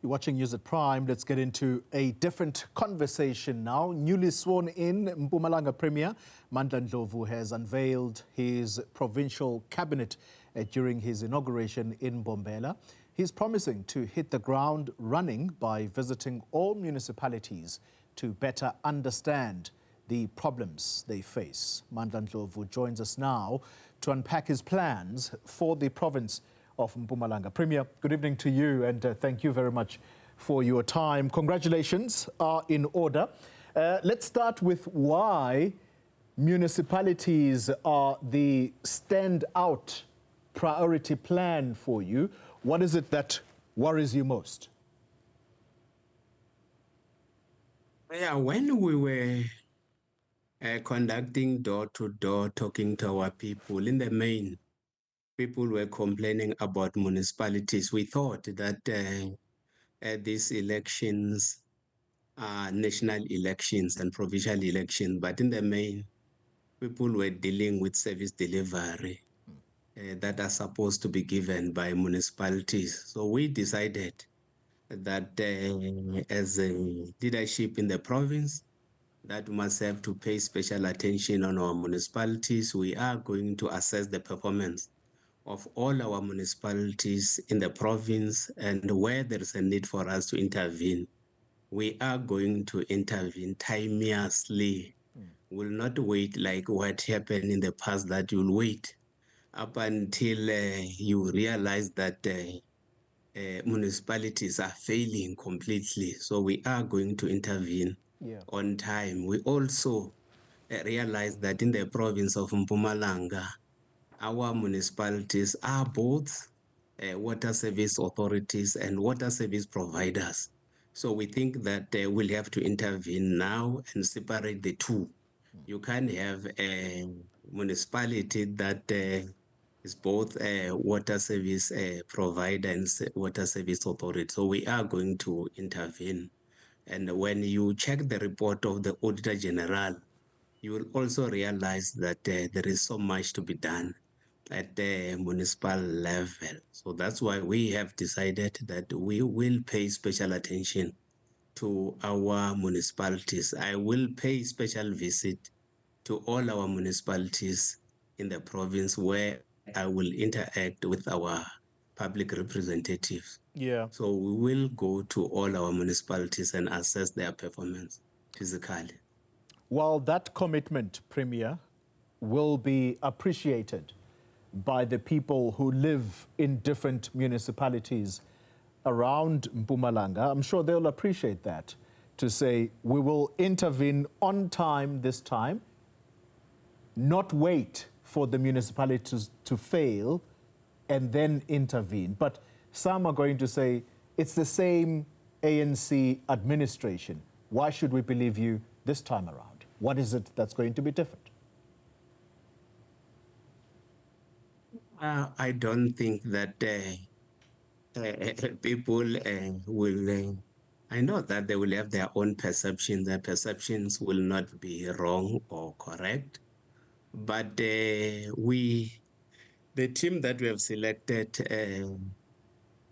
You're watching News at Prime. Let's get into a different conversation now. Newly sworn in, Mpumalanga Premier Mandla Ndlovu has unveiled his provincial cabinet during his inauguration in Mbombela. He's promising to hit the ground running by visiting all municipalities to better understand the problems they face. Mandla Ndlovu joins us now to unpack his plans for the province of Mpumalanga. Premier, good evening to you, and thank you very much for your time. Congratulations are in order. Let's start with why municipalities are the standout priority plan for you. What is it that worries you most? Yeah, when we were conducting door-to-door, talking to our people, in the main, people were complaining about municipalities. We thought that these elections are national elections and provincial elections, but in the main, people were dealing with service delivery that are supposed to be given by municipalities. So we decided that as a leadership in the province, that must have to pay special attention on our municipalities. We are going to assess the performance of all our municipalities in the province, and where there is a need for us to intervene, we are going to intervene timeously. We'll not wait like what happened in the past, that you'll wait up until you realize that municipalities are failing completely. So we are going to intervene on time. We also realize that in the province of Mpumalanga, our municipalities are both water service authorities and water service providers. So we think that we'll have to intervene now and separate the two. You can't have a municipality that is both a water service provider and water service authority. So we are going to intervene. And when you check the report of the Auditor General, you will also realize that there is so much to be done at the municipal level. So that's why we have decided that we will pay special attention to our municipalities. I will pay special visit to all our municipalities in the province, where I will interact with our public representatives. So we will go to all our municipalities and assess their performance physically. Well, that commitment, Premier, will be appreciated by the people who live in different municipalities around Mpumalanga. I'm sure they'll appreciate that, to say we will intervene on time this time, not wait for the municipalities to fail and then intervene. But some are going to say it's the same ANC administration. Why should we believe you this time around? What is it that's going to be different? I don't think that people will... I know that they will have their own perceptions. Their perceptions will not be wrong or correct. But the team that we have selected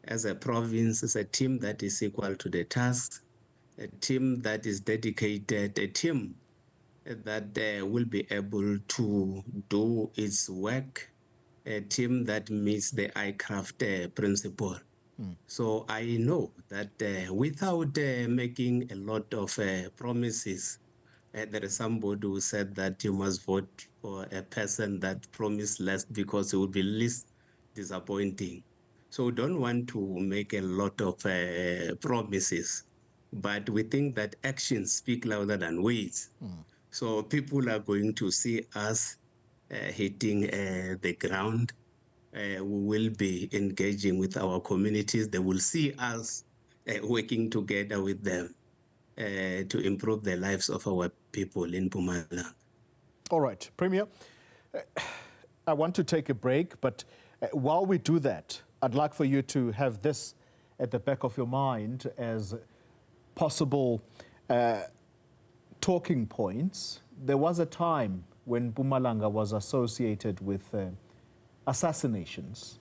as a province is a team that is equal to the task, a team that is dedicated, a team that will be able to do its work, a team that meets the ICRAFT principle. So I know that without making a lot of promises, there is somebody who said that you must vote for a person that promised less because it will be least disappointing. So we don't want to make a lot of promises, but we think that actions speak louder than words. So people are going to see us hitting the ground. We will be engaging with our communities. They will see us working together with them to improve the lives of our people in Mpumalanga. All right, Premier, I want to take a break, but while we do that, I'd like for you to have this at the back of your mind as possible talking points. There was a time when Mpumalanga was associated with assassinations.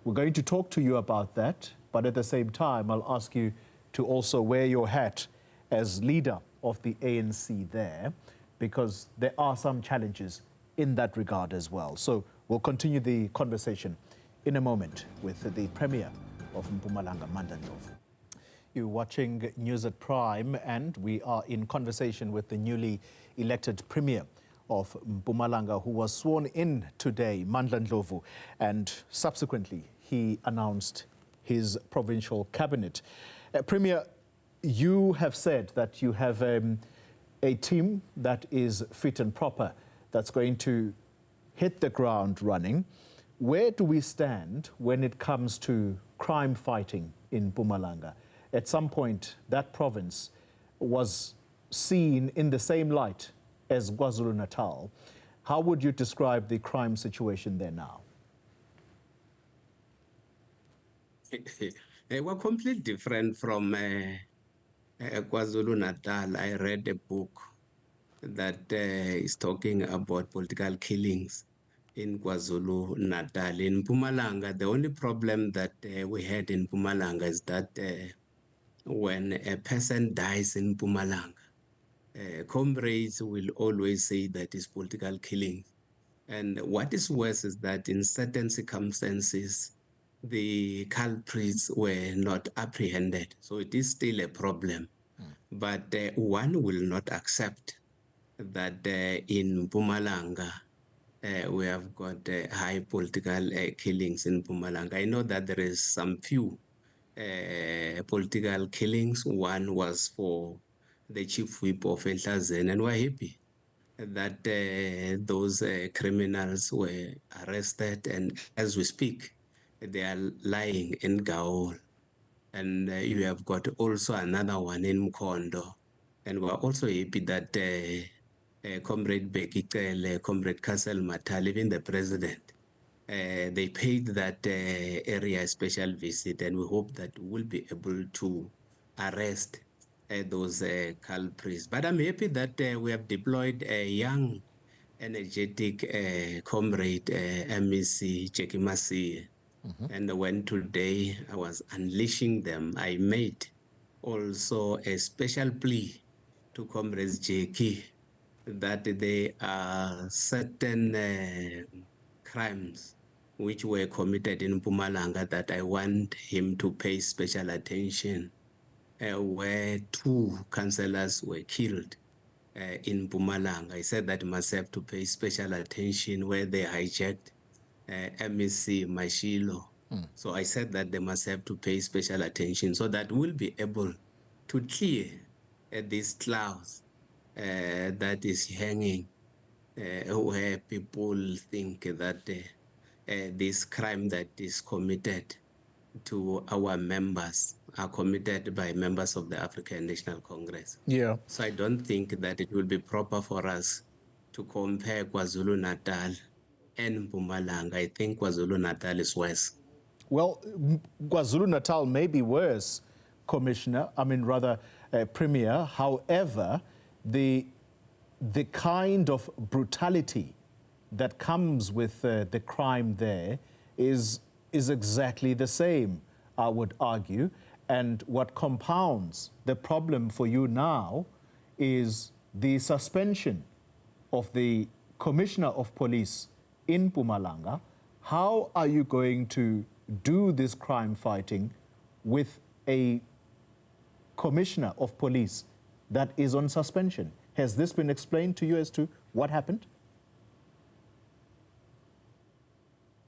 We're going to talk to you about that but at the same time, I'll ask you to also wear your hat as leader of the ANC there, because there are some challenges in that regard as well. So we'll continue the conversation in a moment with the Premier of Mpumalanga, Mandla Ndlovu. You're watching News at Prime, and we are in conversation with the newly elected Premier of Mpumalanga, who was sworn in today, Mandla Ndlovu, and subsequently he announced his provincial cabinet. Premier, you have said that you have a team that is fit and proper, that's going to hit the ground running. Where do we stand when it comes to crime fighting in Mpumalanga? At some point, that province was seen in the same light as KwaZulu-Natal. How would you describe the crime situation there now? They were completely different from KwaZulu-Natal. I read a book that is talking about political killings in KwaZulu-Natal. In Mpumalanga, the only problem that we had in Mpumalanga is that when a person dies in Mpumalanga, comrades will always say that is political killing. And what is worse is that in certain circumstances, the culprits were not apprehended. So it is still a problem. But one will not accept that in Mpumalanga, we have got high political killings in Mpumalanga. I know that there is some few political killings. One was for the chief whip of Enhlazen, and we're happy that those criminals were arrested, and as we speak, they are lying in Gaol. And you have got also another one in Mkondo. And we're also happy that Comrade Bekitele, Comrade Castle Matal, even the president, they paid that area a special visit, and we hope that we'll be able to arrest those culprits. But I'm happy that we have deployed a young, energetic comrade, MEC Jackie Masi. And when today I was unleashing them, I made also a special plea to Comrades Jackie that there are certain crimes which were committed in Mpumalanga that I want him to pay special attention, where 2 councillors were killed in Mpumalanga. I said that he must have to pay special attention where they hijacked MEC Mashilo. So I said that they must have to pay special attention so that we'll be able to clear these clouds that is hanging where people think that this crime that is committed to our members are committed by members of the African National Congress. Yeah. So I don't think that it will be proper for us to compare KwaZulu-Natal and Mpumalanga. I think KwaZulu-Natal is worse. Well, KwaZulu-Natal may be worse, Commissioner, Premier. However, the kind of brutality that comes with the crime there is exactly the same, I would argue. And what compounds the problem for you now is the suspension of the Commissioner of Police in Mpumalanga. How are you going to do this crime fighting with a Commissioner of Police that is on suspension? Has this been explained to you as to what happened?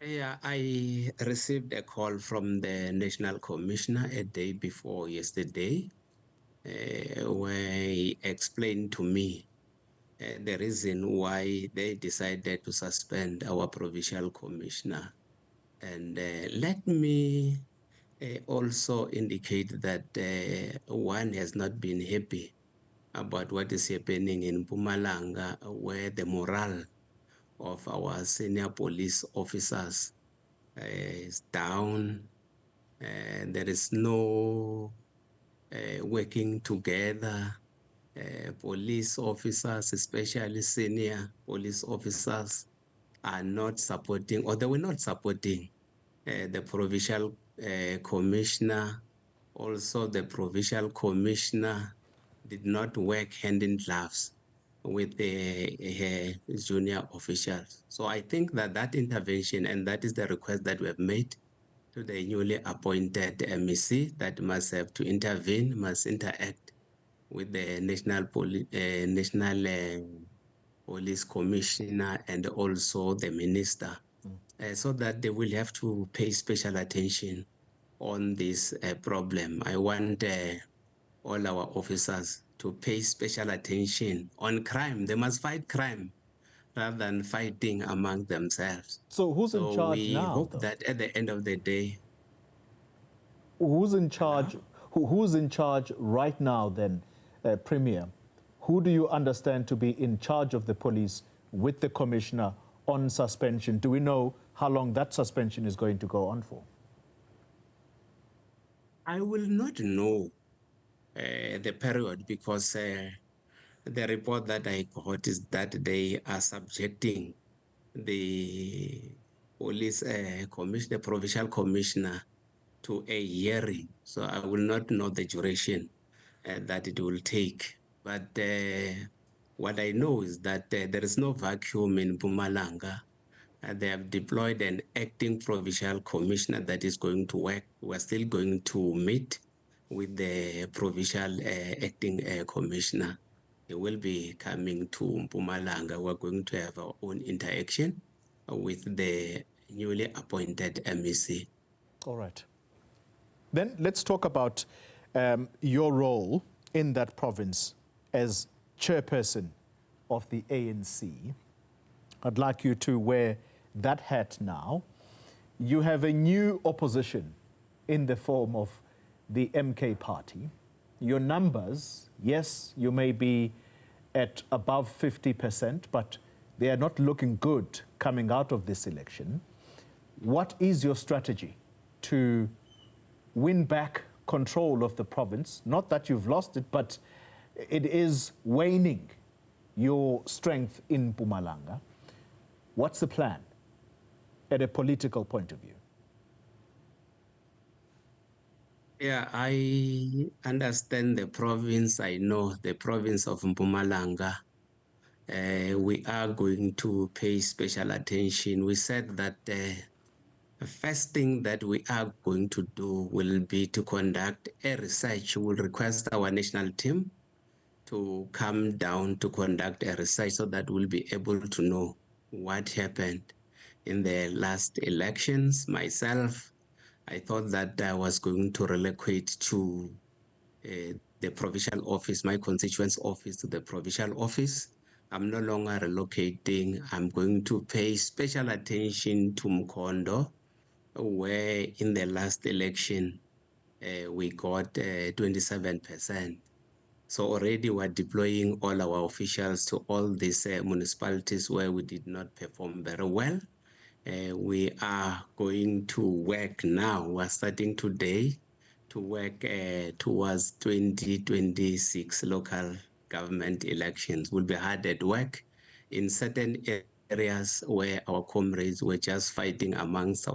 Yeah, I received a call from the National Commissioner a day before yesterday, where he explained to me the reason why they decided to suspend our provincial commissioner. And let me also indicate that one has not been happy about what is happening in Mpumalanga, where the morale of our senior police officers is down. There is no working together. Police officers, especially senior police officers, are not supporting, or they were not supporting the provincial commissioner, also the provincial commissioner did not work hand in gloves with the junior officials. So I think that that intervention, and that is the request that we have made to the newly appointed MEC, that must have to intervene, must interact with the national police commissioner and also the minister, so that they will have to pay special attention on this problem. I want all our officers to pay special attention on crime. They must fight crime rather than fighting among themselves. So who's in charge we now, hope though? that at the end of the day, Who's in charge? Who's in charge right now then, Premier? Who do you understand to be in charge of the police with the commissioner on suspension? Do we know how long that suspension is going to go on for? I will not know the period, because the report that I got is that they are subjecting the police commissioner, provincial commissioner, to a hearing. So I will not know the duration that it will take. But what I know is that there is no vacuum in Mpumalanga. They have deployed an acting provincial commissioner that is going to work. We're still going to meet with the provincial acting commissioner. He will be coming to Mpumalanga. We're going to have our own interaction with the newly appointed MEC. All right. Then let's talk about your role in that province as chairperson of the ANC. I'd like you to wear that hat now. You have a new opposition in the form of the MK party. Your numbers, yes, you may be at above 50%, but they are not looking good coming out of this election. What is your strategy to win back control of the province? Not that you've lost it, but it is waning, your strength in Mpumalanga. What's the plan at a political point of view? Yeah, I understand the province. I know the province of Mpumalanga. We are going to pay special attention. We said that the first thing that we are going to do will be to conduct a research. We'll request our national team to come down to conduct a research so that we'll be able to know what happened in the last elections. Myself, I thought that I was going to relocate to the provincial office, my constituent's office, to the provincial office. I'm no longer relocating. I'm going to pay special attention to Mkondo, where in the last election we got 27%. So already we're deploying all our officials to all these municipalities where we did not perform very well. We are going to work now. We're starting today to work towards 2026 local government elections. We'll be hard at work in certain areas where our comrades were just fighting amongst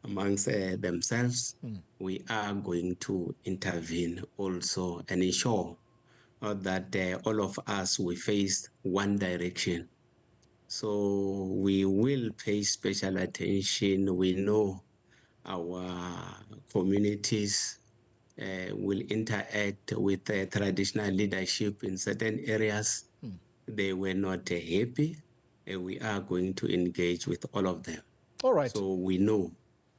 themselves. We are going to intervene also and ensure that all of us will face one direction. So we will pay special attention. We know our communities will interact with traditional leadership in certain areas. They were not happy. We are going to engage with all of them. All right. So we know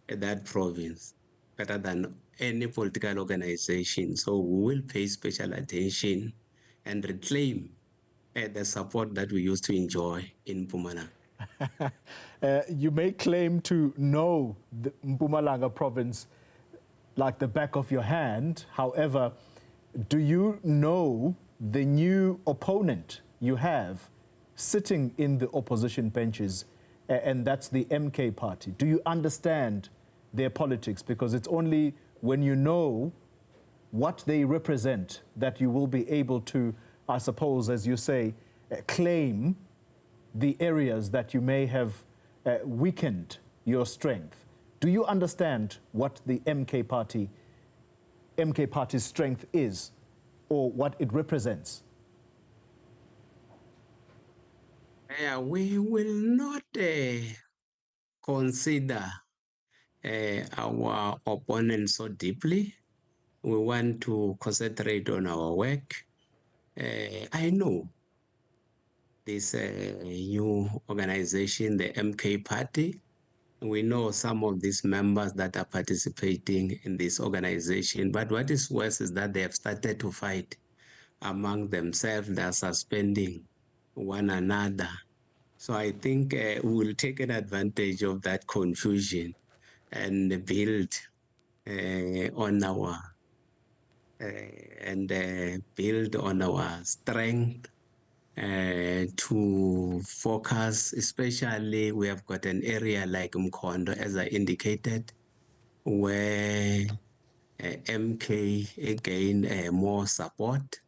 that province better than any political organization. So we will pay special attention and reclaim the support that we used to enjoy in Mpumalanga. You may claim to know the Mpumalanga province like the back of your hand. However, do you know the new opponent you have sitting in the opposition benches, and that's the MK party? Do you understand their politics? Because it's only when you know what they represent that you will be able to, I suppose, as you say, claim the areas that you may have weakened your strength. Do you understand what the MK Party's strength is, or what it represents? We will not consider our opponents so deeply. We want to concentrate on our work. I know this new organization, the MK Party. We know some of these members that are participating in this organization, but what is worse is that they have started to fight among themselves. They are suspending one another. So I think we will take an advantage of that confusion and build on our strength to focus. Especially, we have got an area like Mkhondo, as I indicated, where MK gained more support.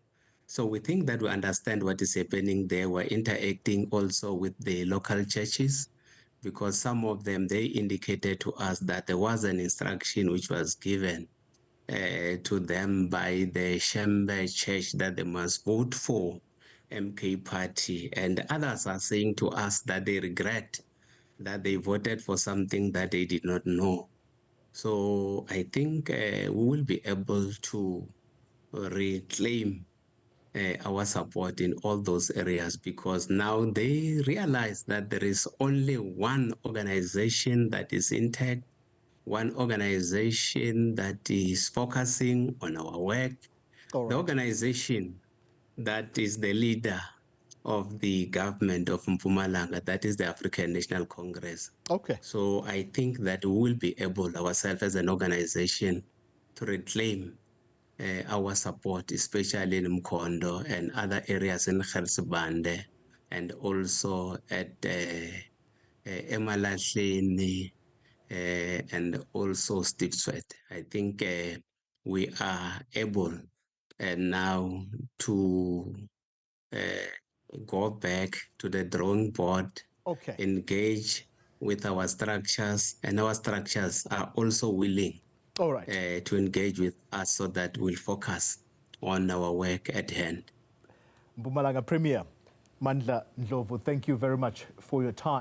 So we think that we understand what is happening there. We're interacting also with the local churches, because some of them, they indicated to us that there was an instruction which was given to them by the Shembe Church that they must vote for MK Party. And others are saying to us that they regret that they voted for something that they did not know. So I think we will be able to reclaim our support in all those areas, because now they realize that there is only one organization that is intact, one organization that is focusing on our work, All the right. organization that is the leader of the government of Mpumalanga, that is the African National Congress. Okay. So I think that we will be able ourselves as an organization to reclaim our support, especially in Mkhondo and other areas in Khersibande, and also at Emalahleni and also Stipswet. I think we are able now to go back to the drawing board, Okay. engage with our structures, and our structures are also willing All right. to engage with us so that we'll focus on our work at hand. Mpumalanga Premier Mandla Ndlovu, thank you very much for your time.